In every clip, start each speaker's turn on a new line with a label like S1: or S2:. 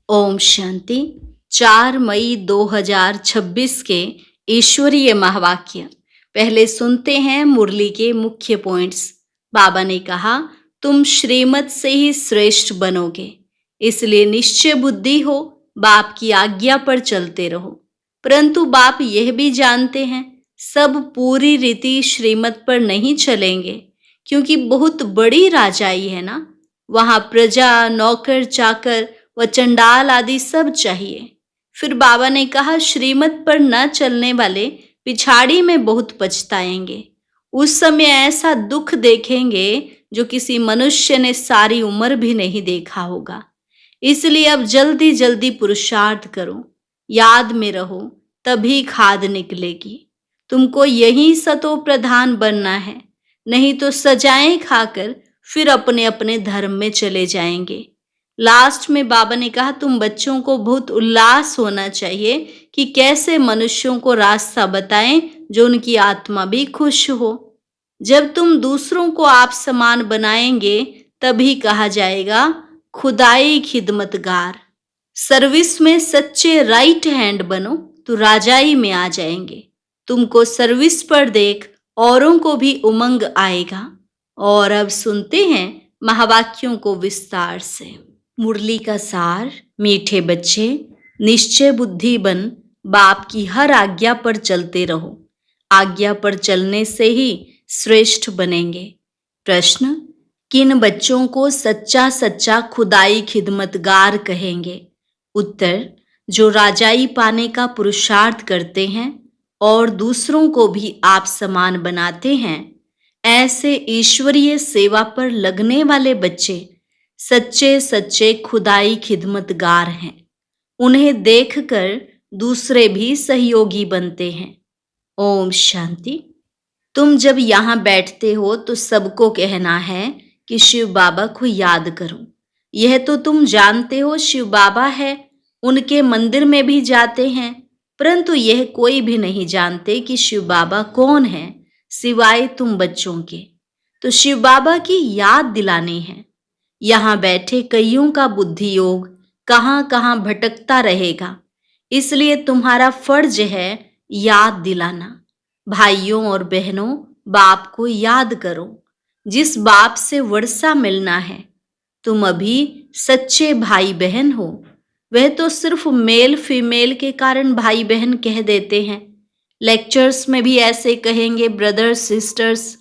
S1: ओम शांति। 4 मई 2026 के ईश्वरीय महावाक्य। पहले सुनते हैं मुरली के मुख्य पॉइंट्स। बाबा ने कहा, तुम श्रीमत से ही श्रेष्ठ बनोगे, इसलिए निश्चय बुद्धि हो, बाप की आज्ञा पर चलते रहो। परंतु बाप यह भी जानते हैं, सब पूरी रीति श्रीमत पर नहीं चलेंगे, क्योंकि बहुत बड़ी राजाई है ना। वहां प्रजा, नौकर चाकर व चंडाल आदि सब चाहिए। फिर बाबा ने कहा, श्रीमत पर न चलने वाले पिछाड़ी में बहुत पछताएंगे। उस समय ऐसा दुख देखेंगे जो किसी मनुष्य ने सारी उम्र भी नहीं देखा होगा। इसलिए अब जल्दी जल्दी पुरुषार्थ करो, याद में रहो, तभी खाद निकलेगी। तुमको यही सतो प्रधान बनना है, नहीं तो सजाएं खाकर फिर अपने अपने धर्म में चले जाएंगे। लास्ट में बाबा ने कहा, तुम बच्चों को बहुत उल्लास होना चाहिए कि कैसे मनुष्यों को रास्ता बताएं जो उनकी आत्मा भी खुश हो। जब तुम दूसरों को आप समान बनाएंगे तभी कहा जाएगा खुदाई खिदमतगार। सर्विस में सच्चे राइट हैंड बनो तो राजाई में आ जाएंगे। तुमको सर्विस पर देख औरों को भी उमंग आएगा। और अब सुनते हैं महावाक्यों को विस्तार से। मुरली का सार। मीठे बच्चे, निश्चय बुद्धि बन बाप की हर आज्ञा पर चलते रहो। आज्ञा पर चलने से ही श्रेष्ठ बनेंगे। प्रश्न, किन बच्चों को सच्चा सच्चा खुदाई खिदमतगार कहेंगे? उत्तर, जो राजाई पाने का पुरुषार्थ करते हैं और दूसरों को भी आप समान बनाते हैं। ऐसे ईश्वरीय सेवा पर लगने वाले बच्चे सच्चे सच्चे खुदाई खिदमतगार हैं। उन्हें देखकर दूसरे भी सहयोगी बनते हैं। ओम शांति। तुम जब यहाँ बैठते हो तो सबको कहना है कि शिव बाबा को याद करो। यह तो तुम जानते हो, शिव बाबा है, उनके मंदिर में भी जाते हैं, परंतु यह कोई भी नहीं जानते कि शिव बाबा कौन है सिवाय तुम बच्चों के। तो शिव बाबा की याद दिलानी है। यहाँ बैठे कईयों का बुद्धि योग कहाँ कहाँ भटकता रहेगा, इसलिए तुम्हारा फर्ज है याद दिलाना। भाइयों और बहनों, बाप को याद करो, जिस बाप से वर्षा मिलना है। तुम अभी सच्चे भाई बहन हो। वह तो सिर्फ मेल फीमेल के कारण भाई बहन कह देते हैं। लेक्चर्स में भी ऐसे कहेंगे ब्रदर्स सिस्टर्स।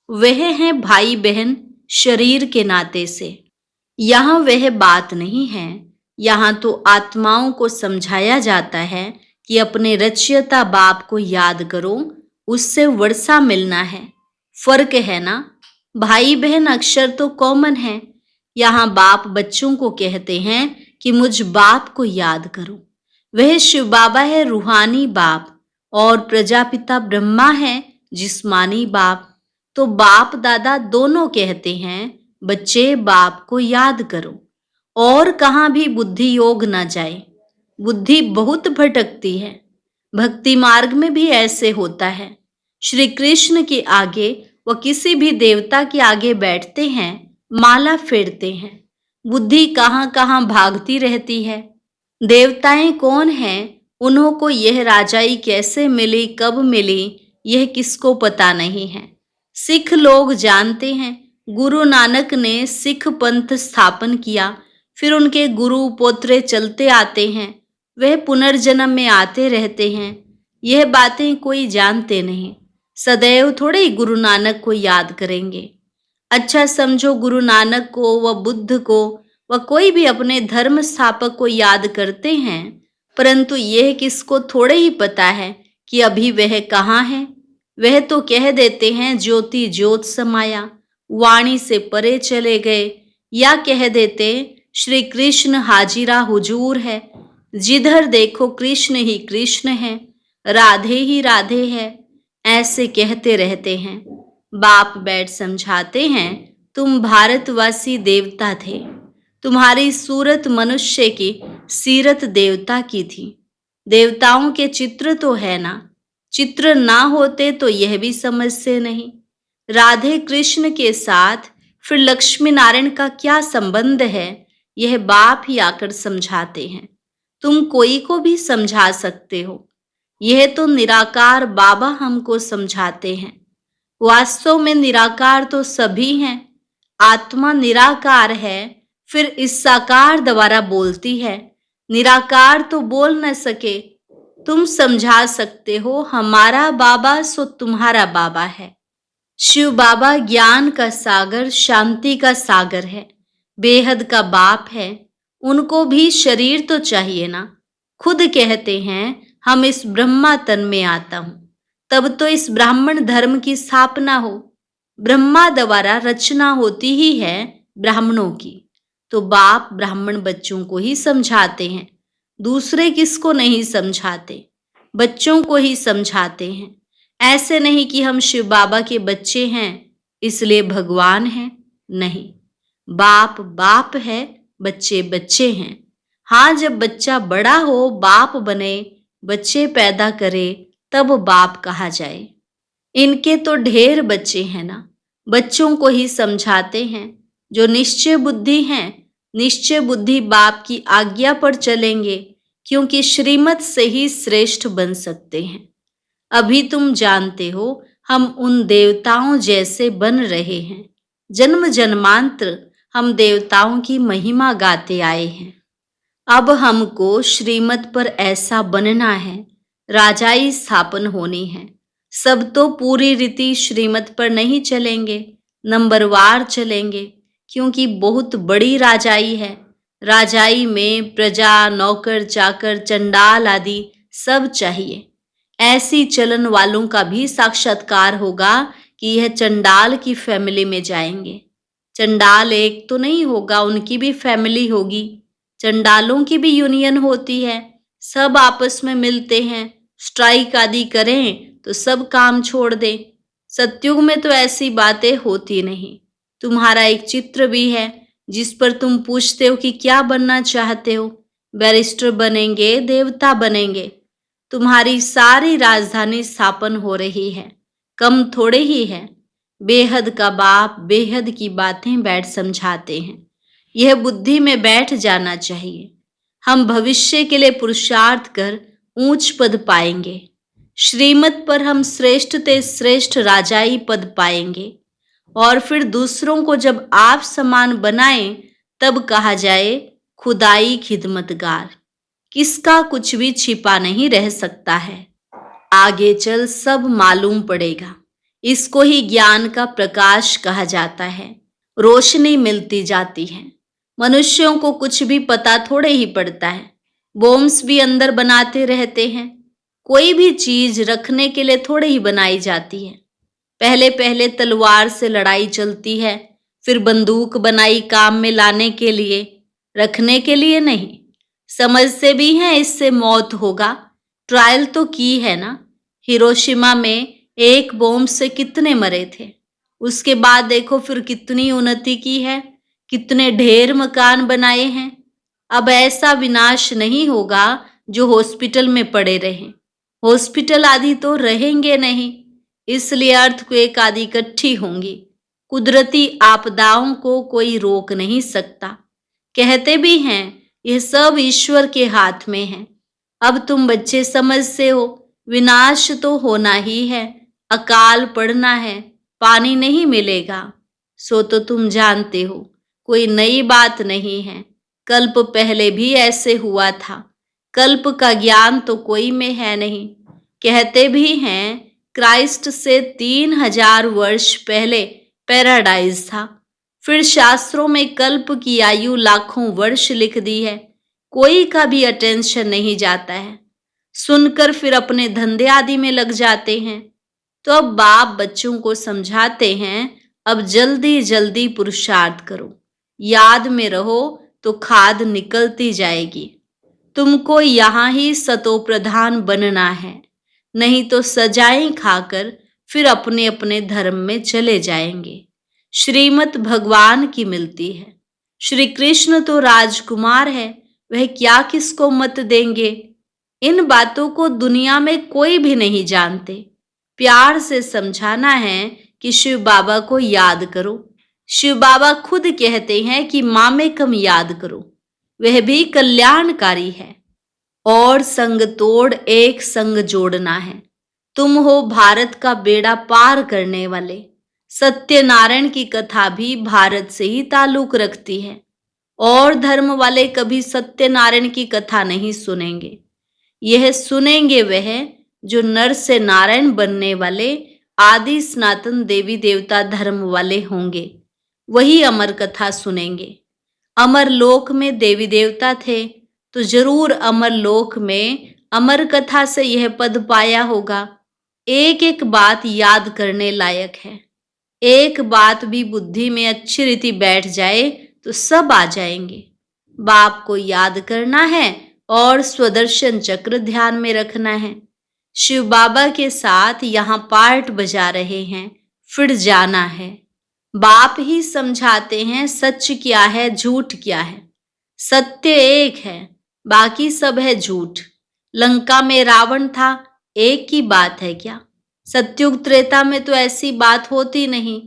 S1: वह हैं भाई बहन शरीर के नाते से। यहाँ वह बात नहीं है। यहाँ तो आत्माओं को समझाया जाता है कि अपने रचयिता बाप को याद करो, उससे वर्षा मिलना है। फर्क है ना। भाई बहन अक्षर तो कॉमन है। यहाँ बाप बच्चों को कहते हैं कि मुझ बाप को याद करो। वह शिव बाबा है रूहानी बाप, और प्रजापिता ब्रह्मा है जिस्मानी बाप। तो बाप दादा दोनों कहते हैं, बच्चे बाप को याद करो। और कहाँ भी बुद्धि योग ना जाए। बुद्धि बहुत भटकती है। भक्ति मार्ग में भी ऐसे होता है। श्री कृष्ण के आगे व किसी भी देवता के आगे बैठते हैं, माला फेरते हैं, बुद्धि कहाँ कहाँ भागती रहती है। देवताएं कौन हैं, उन्हों को यह राजाई कैसे मिली, कब मिली, यह किसको पता नहीं है। सिख लोग जानते हैं, गुरु नानक ने सिख पंथ स्थापन किया, फिर उनके गुरु पोत्रे चलते आते हैं, वह पुनर्जन्म में आते रहते हैं। यह बातें कोई जानते नहीं। सदैव थोड़े ही गुरु नानक को याद करेंगे। अच्छा समझो, गुरु नानक को व बुद्ध को व कोई भी अपने धर्म स्थापक को याद करते हैं, परंतु यह किसको थोड़े ही पता है कि अभी वह कहाँ है। वह तो कह देते हैं ज्योति ज्योत समाया, वाणी से परे चले गए, या कह देते श्री कृष्ण हाजिरा हुजूर है, जिधर देखो कृष्ण ही कृष्ण है, राधे ही राधे है, ऐसे कहते रहते हैं। बाप बैठ समझाते हैं, तुम भारतवासी देवता थे, तुम्हारी सूरत मनुष्य की सीरत देवता की थी। देवताओं के चित्र तो है ना, चित्र ना होते तो यह भी समझते नहीं। राधे कृष्ण के साथ फिर लक्ष्मी नारायण का क्या संबंध है, यह बाप ही आकर समझाते हैं। तुम कोई को भी समझा सकते हो, यह तो निराकार बाबा हमको समझाते हैं। वास्तव में निराकार तो सभी हैं। आत्मा निराकार है, फिर इस साकार द्वारा बोलती है। निराकार तो बोल न सके। तुम समझा सकते हो, हमारा बाबा सो तुम्हारा बाबा है। शिव बाबा ज्ञान का सागर, शांति का सागर है, बेहद का बाप है। उनको भी शरीर तो चाहिए ना। खुद कहते हैं हम इस ब्रह्मा तन में आता हूं, तब तो इस ब्राह्मण धर्म की स्थापना हो। ब्रह्मा द्वारा रचना होती ही है ब्राह्मणों की, तो बाप ब्राह्मण बच्चों को ही समझाते हैं। दूसरे किसको नहीं समझाते, बच्चों को ही समझाते हैं। ऐसे नहीं कि हम शिव बाबा के बच्चे हैं इसलिए भगवान हैं, नहीं। बाप बाप है, बच्चे बच्चे हैं। हाँ, जब बच्चा बड़ा हो, बाप बने, बच्चे पैदा करे, तब बाप कहा जाए। इनके तो ढेर बच्चे हैं ना। बच्चों को ही समझाते हैं। जो निश्चय बुद्धि हैं, निश्चय बुद्धि बाप की आज्ञा पर चलेंगे, क्योंकि श्रीमत से ही श्रेष्ठ बन सकते हैं। अभी तुम जानते हो हम उन देवताओं जैसे बन रहे हैं। जन्म जन्मांतर हम देवताओं की महिमा गाते आए हैं। अब हमको श्रीमत पर ऐसा बनना है, राजाई स्थापन होनी है। सब तो पूरी रीति श्रीमत पर नहीं चलेंगे, नंबरवार चलेंगे, क्योंकि बहुत बड़ी राजाई है। राजाई में प्रजा, नौकर चाकर, चंडाल आदि सब चाहिए। ऐसी चलन वालों का भी साक्षात्कार होगा कि यह चंडाल की फैमिली में जाएंगे। चंडाल एक तो नहीं होगा, उनकी भी फैमिली होगी। चंडालों की भी यूनियन होती है, सब आपस में मिलते हैं। स्ट्राइक आदि करें तो सब काम छोड़ दें। सतयुग में तो ऐसी बातें होती नहीं। तुम्हारा एक चित्र भी है जिस पर तुम पूछते हो कि क्या बनना चाहते हो। बैरिस्टर बनेंगे, देवता बनेंगे। तुम्हारी सारी राजधानी स्थापन हो रही है, कम थोड़े ही है। बेहद का बाप बेहद की बातें बैठ समझाते हैं। यह बुद्धि में बैठ जाना चाहिए। हम भविष्य के लिए पुरुषार्थ कर ऊंच पद पाएंगे। श्रीमत पर हम श्रेष्ठ ते श्रेष्ठ राजाई पद पाएंगे, और फिर दूसरों को जब आप समान बनाएं, तब कहा जाए खुदाई खिदमतगार। किसका कुछ भी छिपा नहीं रह सकता है। आगे चल सब मालूम पड़ेगा। इसको ही ज्ञान का प्रकाश कहा जाता है। रोशनी मिलती जाती है। मनुष्यों को कुछ भी पता थोड़े ही पड़ता है। बॉम्ब्स भी अंदर बनाते रहते हैं। कोई भी चीज रखने के लिए थोड़े ही बनाई जाती है। पहले पहले तलवार से लड़ाई चलती है, फिर बंदूक बनाई काम में लाने के लिए, रखने के लिए नहीं। समझते भी हैं इससे मौत होगा। ट्रायल तो की है ना। हिरोशिमा में एक बॉम्ब से कितने मरे थे। उसके बाद देखो फिर कितनी उन्नति की है, कितने ढेर मकान बनाए हैं। अब ऐसा विनाश नहीं होगा जो हॉस्पिटल में पड़े रहें। हॉस्पिटल आदि तो रहेंगे नहीं, इसलिए अर्थक्वेक आदि इकट्ठी होंगी। कुदरती आपदाओं को कोई रोक नहीं सकता। कहते भी हैं यह सब ईश्वर के हाथ में है। अब तुम बच्चे समझते हो, विनाश तो होना ही है, अकाल पड़ना है, पानी नहीं मिलेगा। सो तो तुम जानते हो, कोई नई बात नहीं है। कल्प पहले भी ऐसे हुआ था। कल्प का ज्ञान तो कोई में है नहीं। कहते भी हैं क्राइस्ट से 3000 वर्ष पहले पैराडाइज था। फिर शास्त्रों में कल्प की आयु लाखों वर्ष लिख दी है। कोई का भी अटेंशन नहीं जाता है। सुनकर फिर अपने धंधे आदि में लग जाते हैं। तो अब बाप बच्चों को समझाते हैं, अब जल्दी जल्दी पुरुषार्थ करो, याद में रहो तो खाद निकलती जाएगी। तुमको यहाँ ही सतो प्रधान बनना है, नहीं तो सजाएं खाकर फिर अपने अपने धर्म में चले जाएंगे। श्रीमत भगवान की मिलती है। श्री कृष्ण तो राजकुमार है, वह क्या किसको मत देंगे। इन बातों को दुनिया में कोई भी नहीं जानते। प्यार से समझाना है कि शिव बाबा को याद करो। शिव बाबा खुद कहते हैं कि मामेकम याद करो। वह भी कल्याणकारी है। और संग तोड़ एक संग जोड़ना है। तुम हो भारत का बेड़ा पार करने वाले। सत्यनारायण की कथा भी भारत से ही ताल्लुक रखती है। और धर्म वाले कभी सत्यनारायण की कथा नहीं सुनेंगे। यह सुनेंगे वह जो नर से नारायण बनने वाले आदि सनातन देवी देवता धर्म वाले होंगे। वही अमर कथा सुनेंगे। अमर लोक में देवी देवता थे तो जरूर अमर लोक में अमर कथा से यह पद पाया होगा। एक एक बात याद करने लायक है। एक बात भी बुद्धि में अच्छी रीति बैठ जाए तो सब आ जाएंगे। बाप को याद करना है और स्वदर्शन चक्र ध्यान में रखना है। शिव बाबा के साथ यहाँ पार्ट बजा रहे हैं, फिर जाना है। बाप ही समझाते हैं सच क्या है झूठ क्या है। सत्य एक है, बाकी सब है झूठ। लंका में रावण था, एक की बात है क्या? सत्युग त्रेता में तो ऐसी बात होती नहीं।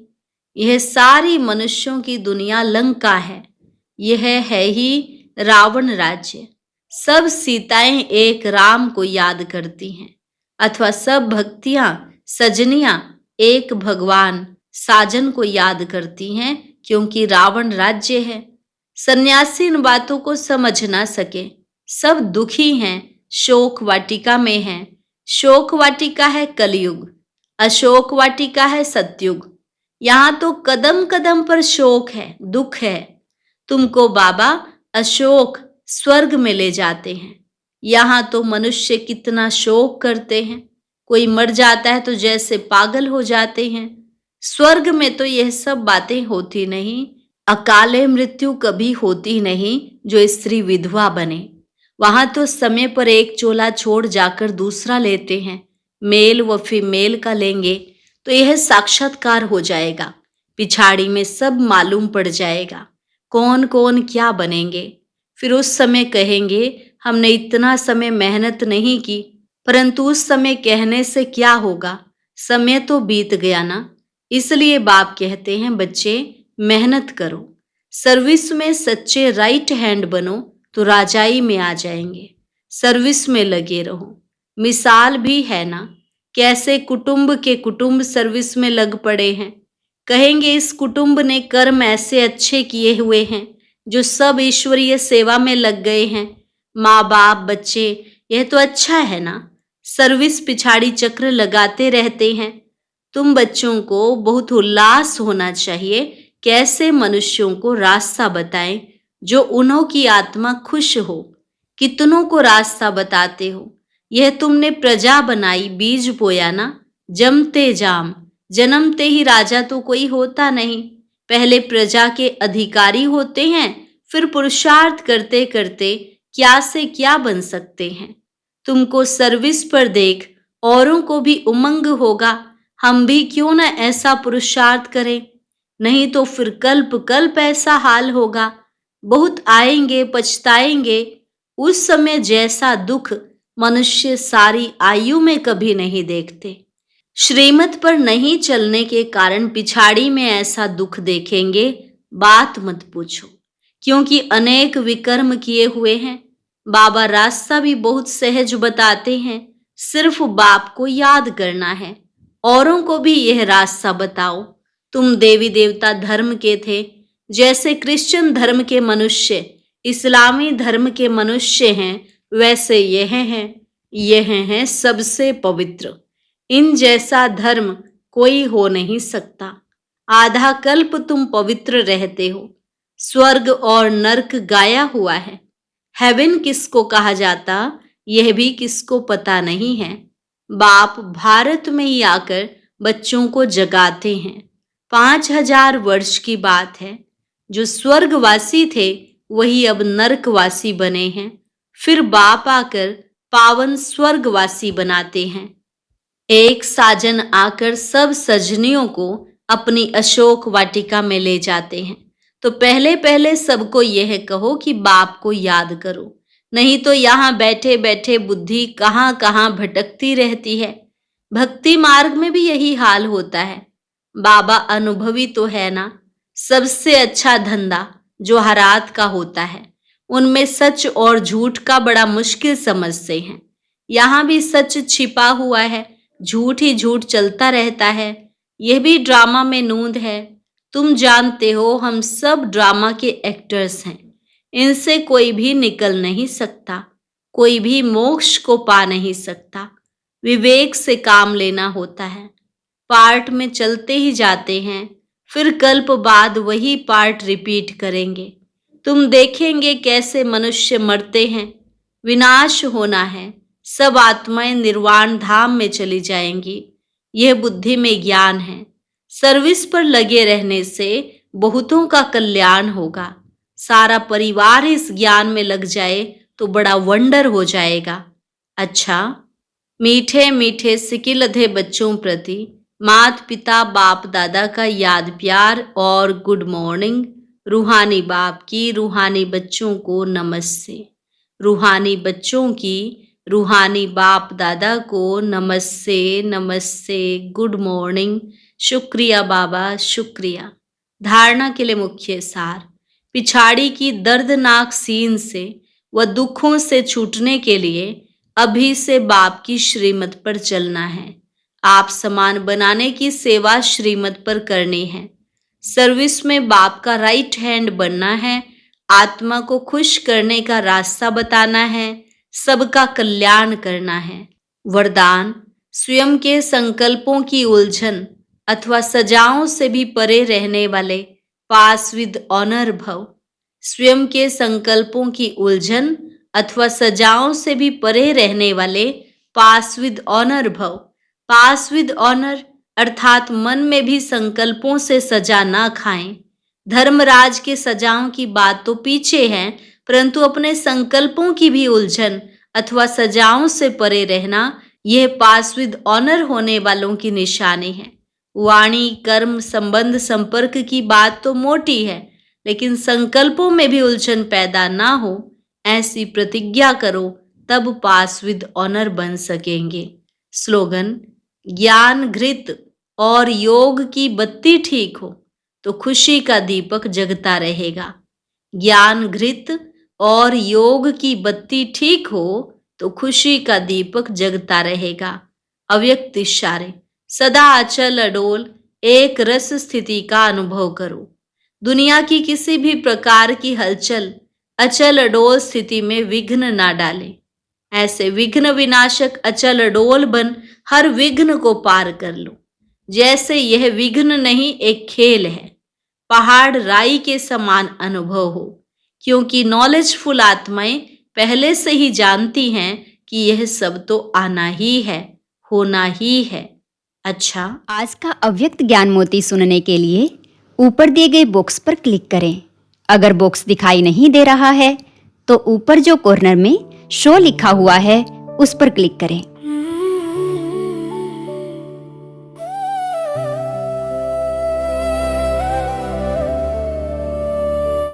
S1: यह सारी मनुष्यों की दुनिया लंका है। यह है ही रावण राज्य। सब सीताएं एक राम को याद करती हैं, अथवा सब भक्तियां सजनियां एक भगवान साजन को याद करती हैं, क्योंकि रावण राज्य है। सन्यासी इन बातों को समझ ना सके। सब दुखी हैं, शोक वाटिका में हैं। शोक वाटिका है कलयुग, अशोक वाटिका है सतयुग। यहाँ तो कदम कदम पर शोक है, दुख है। तुमको बाबा अशोक स्वर्ग में ले जाते हैं। यहाँ तो मनुष्य कितना शोक करते हैं। कोई मर जाता है तो जैसे पागल हो जाते हैं। स्वर्ग में तो यह सब बातें होती नहीं। अकाले मृत्यु कभी होती नहीं जो स्त्री विधवा बने। वहां तो समय पर एक चोला छोड़ जाकर दूसरा लेते हैं। मेल व फीमेल का लेंगे तो यह साक्षात्कार हो जाएगा। पिछाड़ी में सब मालूम पड़ जाएगा कौन कौन क्या बनेंगे। फिर उस समय कहेंगे हमने इतना समय मेहनत नहीं की, परंतु उस समय कहने से क्या होगा, समय तो बीत गया ना। इसलिए बाप कहते हैं बच्चे मेहनत करो, सर्विस में सच्चे राइट हैंड बनो तो राजाई में आ जाएंगे। सर्विस में लगे रहो। मिसाल भी है ना, कैसे कुटुंब के कुटुंब सर्विस में लग पड़े हैं। कहेंगे इस कुटुंब ने कर्म ऐसे अच्छे किए हुए हैं जो सब ईश्वरीय सेवा में लग गए हैं। माँ बाप बच्चे, यह तो अच्छा है ना। सर्विस पिछाड़ी चक्र लगाते रहते हैं। तुम बच्चों को बहुत उल्लास होना चाहिए। कैसे मनुष्यों को रास्ता बताएं जो उन्हों की आत्मा खुश हो। कितनों को रास्ता बताते हो। यह तुमने प्रजा बनाई, बीज बोया ना। जमते जाम, जन्मते ही राजा तो कोई होता नहीं। पहले प्रजा के अधिकारी होते हैं, फिर पुरुषार्थ करते करते क्या से क्या बन सकते हैं। तुमको सर्विस पर देख औरों को भी उमंग होगा, हम भी क्यों न ऐसा पुरुषार्थ करें। नहीं तो फिर कल्प कल्प ऐसा हाल होगा। बहुत आएंगे, पछताएंगे। उस समय जैसा दुख मनुष्य सारी आयु में कभी नहीं देखते। श्रीमत पर नहीं चलने के कारण पिछाड़ी में ऐसा दुख देखेंगे, बात मत पूछो, क्योंकि अनेक विकर्म किए हुए हैं। बाबा रास्ता भी बहुत सहज बताते हैं, सिर्फ बाप को याद करना है। औरों को भी यह रास्ता बताओ। तुम देवी देवता धर्म के थे, जैसे क्रिश्चियन धर्म के मनुष्य इस्लामी धर्म के मनुष्य हैं, वैसे यह हैं सबसे पवित्र। इन जैसा धर्म कोई हो नहीं सकता। आधा कल्प तुम पवित्र रहते हो। स्वर्ग और नरक गाया हुआ है। हेवन किसको कहा जाता, यह भी किसको पता नहीं है। बाप भारत में ही आकर बच्चों को जगाते हैं। 5000 वर्ष की बात है। जो स्वर्गवासी थे वही अब नरकवासी बने हैं। फिर बाप आकर पावन स्वर्गवासी बनाते हैं। एक साजन आकर सब सजनियों को अपनी अशोक वाटिका में ले जाते हैं। तो पहले पहले सबको यह कहो कि बाप को याद करो, नहीं तो यहाँ बैठे बैठे बुद्धि कहाँ कहाँ भटकती रहती है। भक्ति मार्ग में भी यही हाल होता है। बाबा अनुभवी तो है ना। सबसे अच्छा धंधा जो हरात का होता है, उनमें सच और झूठ का बड़ा मुश्किल समझते हैं। यहाँ भी सच छिपा हुआ है, झूठ ही झूठ चलता रहता है। यह भी ड्रामा में नूंद है। तुम जानते हो हम सब ड्रामा के एक्टर्स हैं। इनसे कोई भी निकल नहीं सकता, कोई भी मोक्ष को पा नहीं सकता। विवेक से काम लेना होता है। पार्ट में चलते ही जाते हैं, फिर कल्प बाद वही पार्ट रिपीट करेंगे। तुम देखेंगे कैसे मनुष्य मरते हैं, विनाश होना है, सब आत्माएं निर्वाण धाम में चली जाएंगी। यह बुद्धि में ज्ञान है। सर्विस पर लगे रहने से बहुतों का कल्याण होगा। सारा परिवार इस ज्ञान में लग जाए तो बड़ा वंडर हो जाएगा। अच्छा, मीठे मीठे सिकिलधे बच्चों प्रति माता पिता बाप दादा का याद प्यार और गुड मॉर्निंग। रूहानी बाप की रूहानी बच्चों को नमस्ते। रूहानी बच्चों की रूहानी बाप दादा को नमस्ते नमस्ते, गुड मॉर्निंग। शुक्रिया बाबा, शुक्रिया। धारणा के लिए मुख्य सार। पिछाड़ी की दर्दनाक सीन से व दुखों से छूटने के लिए अभी से बाप की श्रीमत पर चलना है। आप समान बनाने की सेवा श्रीमत पर करनी है। सर्विस में बाप का राइट हैंड बनना है। आत्मा को खुश करने का रास्ता बताना है। सबका कल्याण करना है। वरदान। स्वयं के संकल्पों की उलझन अथवा सजाओं से भी परे रहने वाले पास विद ऑनर भव। स्वयं के संकल्पों की उलझन अथवा सजाओं से भी परे रहने वाले पास विद ऑनर भव। पास विद ऑनर अर्थात मन में भी संकल्पों से सजा ना खाएं। धर्मराज के सजाओं की बात तो पीछे है, परंतु अपने संकल्पों की भी उलझन अथवा सजाओं से परे रहना, यह पास विद ऑनर होने वालों की निशानी है। वाणी कर्म संबंध संपर्क की बात तो मोटी है, लेकिन संकल्पों में भी उलझन पैदा ना हो, ऐसी प्रतिज्ञा करो, तब पास विद ऑनर बन सकेंगे। स्लोगन। ज्ञान घृत और योग की बत्ती ठीक हो तो खुशी का दीपक जगता रहेगा। ज्ञान घृत और योग की बत्ती ठीक हो तो खुशी का दीपक जगता रहेगा। अव्यक्त इशारे। सदा अचल अडोल एक रस स्थिति का अनुभव करो। दुनिया की किसी भी प्रकार की हलचल अचल अडोल स्थिति में विघ्न ना डाले। ऐसे विघ्न विनाशक अचल अडोल बन हर विघ्न को पार कर लो। जैसे यह विघ्न नहीं एक खेल है, पहाड़ राई के समान अनुभव हो, क्योंकि नॉलेजफुल आत्माएं पहले से ही जानती हैं कि यह सब तो आना ही है, होना ही है। अच्छा,
S2: आज का अव्यक्त ज्ञान मोती सुनने के लिए ऊपर दिए गए बॉक्स पर क्लिक करें। अगर बॉक्स दिखाई नहीं दे रहा है तो ऊपर जो कॉर्नर में शो लिखा हुआ है उस पर क्लिक करें।